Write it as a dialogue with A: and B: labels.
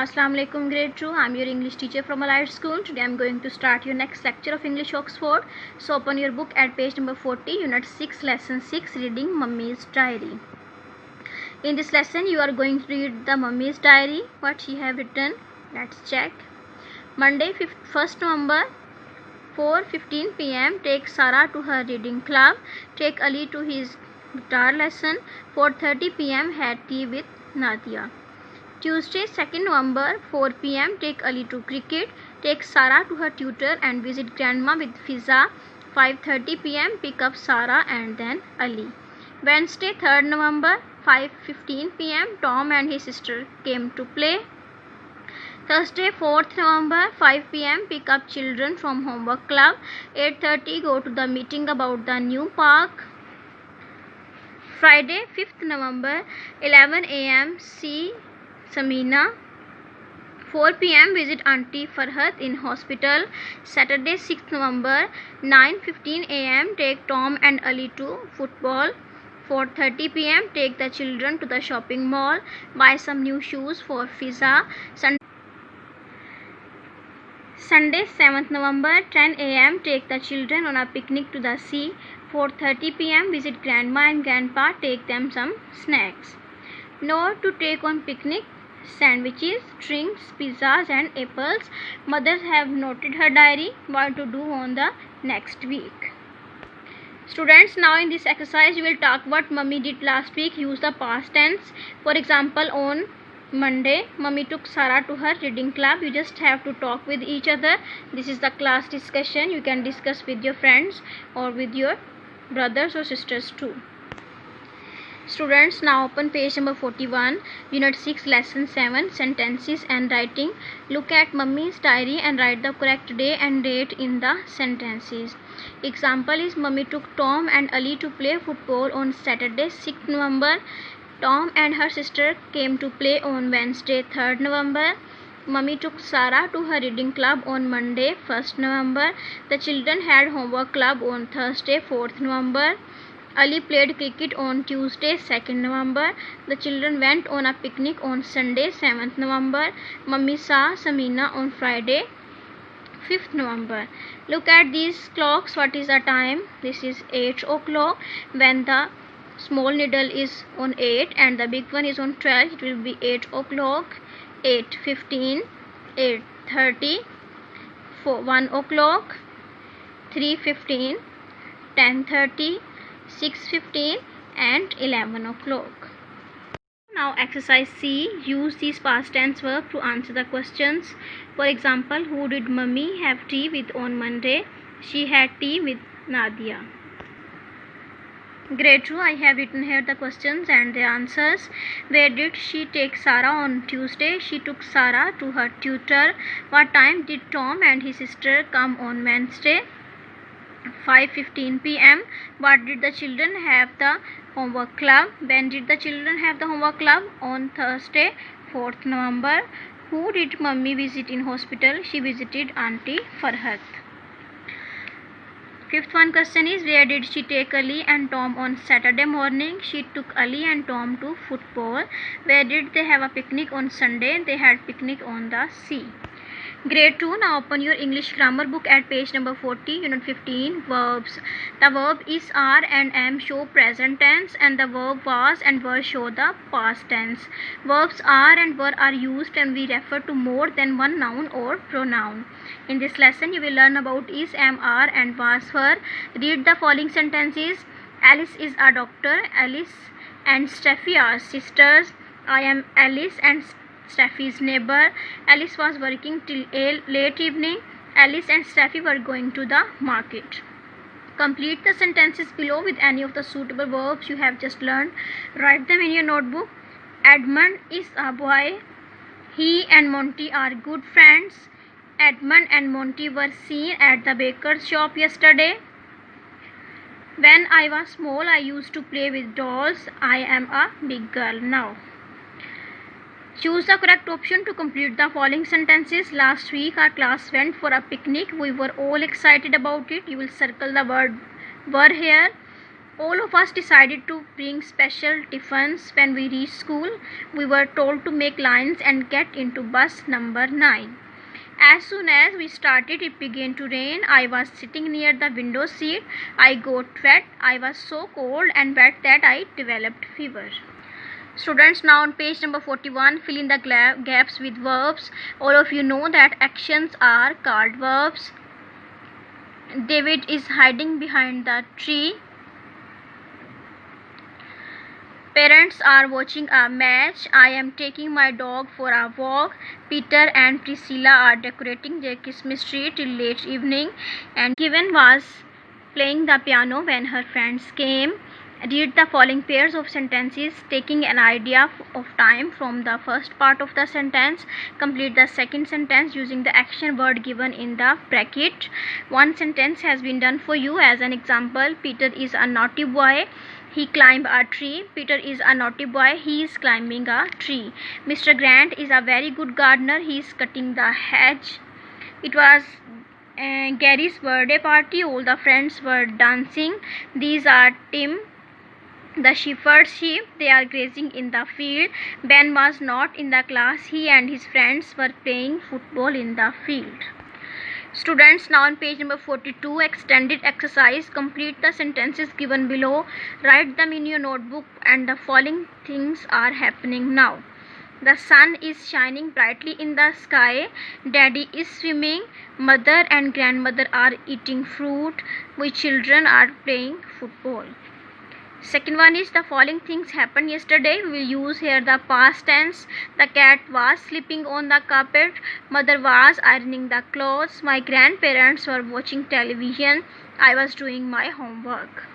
A: Assalamu alaikum grade 2. I'm your English teacher from Allied School. Today I'm going to start your next lecture of English Oxford. So open your book at page number 40, unit 6, lesson 6, reading Mummy's Diary. In this lesson you are going to read the Mummy's Diary, what she have written. Let's check. Monday 1st November 4:15 p.m. Take Sarah to her reading club. Take Ali to his guitar lesson. 4:30 p.m. Had tea with Nadia. Tuesday 2nd November 4 p.m. Take Ali to cricket. Take Sarah to her tutor and visit grandma with Fiza. 5:30 p.m. Pick up Sarah and then Ali. Wednesday 3rd November 5:15 p.m. Tom and his sister came to play. Thursday 4th November 5 p.m. Pick up children from homework club. 8:30 go to the meeting about the new park. Friday 5th November 11 a.m. see Samina. 4 p.m. visit Auntie Farhat in hospital. Saturday 6th November 9:15 a.m. take Tom and Ali to football. 4:30 p.m. take the children to the shopping mall. Buy some new shoes for Fiza. Sunday 7th November 10 a.m. take the children on a picnic to the sea. 4:30 p.m. visit grandma and grandpa. Take them some snacks. Note to take on picnic: sandwiches, drinks, pizzas and apples. Mothers have noted her diary. What to do on the next week. Students, now in this exercise we will talk what mummy did last week. Use the past tense. For example, on Monday, mummy took Sarah to her reading club. You just have to talk with each other. This is the class discussion. You can discuss with your friends or with your brothers or sisters too. Students, now open page number 41, unit 6, lesson 7, sentences and writing. Look at mummy's diary and write the correct day and date in the sentences. Example is: mummy took Tom and Ali to play football on Saturday 6th November. Tom and her sister came to play on Wednesday 3rd November. Mummy took Sarah to her reading club on Monday 1st November. The children had homework club on Thursday 4th November. Ali played cricket on Tuesday 2nd November. The children went on a picnic on Sunday 7th November. Mummy saw Samina on Friday 5th November. Look at these clocks. What is the time? This is 8 o'clock. When the small needle is on 8 and the big one is on 12, it will be 8 o'clock, 8:15, 8:30, 1 o'clock, 3:15, 10:30, 6:15 and 11 o'clock. Now exercise C. Use these past tense verbs to answer the questions. For example, who did mummy have tea with on Monday? She had tea with Nadia. Grade 2, I have written here the questions and the answers. Where did she take Sarah on Tuesday? She took Sarah to her tutor. What time did Tom and his sister come on Wednesday? 5:15 p.m. What did the children have the homework club? When did the children have the homework club? On Thursday 4th November. Who did mummy visit in hospital? She visited Auntie Farhat. Fifth one question is: where did she take Ali and Tom on Saturday morning? She took Ali and Tom to football. Where did they have a picnic on Sunday? They had picnic on the sea. Grade 2, now open your English grammar book at page number 40, unit 15, verbs. The verb is, are and am show present tense and the verb was and were show the past tense. Verbs are and were are used when we refer to more than one noun or pronoun. In this lesson you will learn about is, am, are and was, were. Read the following sentences. Alice is a doctor. Alice and Steffi are sisters. I am Alice and Steffi's neighbor. Alice was working till late evening. Alice and Steffi were going to the market. Complete the sentences below with any of the suitable verbs you have just learned. Write them in your notebook. Edmund is a boy. He and Monty are good friends. Edmund and Monty were seen at the baker's shop yesterday. When I was small, I used to play with dolls. I am a big girl now. Choose the correct option to complete the following sentences. Last week our class went for a picnic. We were all excited about it. You will circle the word were here. All of us decided to bring special tiffins when we reached school. We were told to make lines and get into bus number 9. As soon as we started, it began to rain. I was sitting near the window seat. I got wet. I was so cold and wet that I developed fever. Students, now on page number 41, fill in the gaps with verbs. All of you know that actions are called verbs. David is hiding behind the tree. Parents are watching a match. I am taking my dog for a walk. Peter and Priscilla are decorating their Christmas tree till late evening. And Kevin was playing the piano when her friends came. Read the following pairs of sentences, taking an idea of time from the first part of the sentence. Complete the second sentence using the action word given in the bracket. One sentence has been done for you. As an example, Peter is a naughty boy. He climbed a tree. Peter is a naughty boy. He is climbing a tree. Mr. Grant is a very good gardener. He is cutting the hedge. It was Gary's birthday party. All the friends were dancing. These are Tim, the shepherd's sheep. They are grazing in the field. Ben was not in the class. He and his friends were playing football in the field. Students, now on page number 42, extended exercise. Complete the sentences given below. Write them in your notebook, and the following things are happening now. The sun is shining brightly in the sky. Daddy is swimming. Mother and grandmother are eating fruit. We children are playing football. Second one is the following things happened yesterday. We will use here the past tense. The cat was sleeping on the carpet. Mother was ironing the clothes. My grandparents were watching television. I was doing my homework.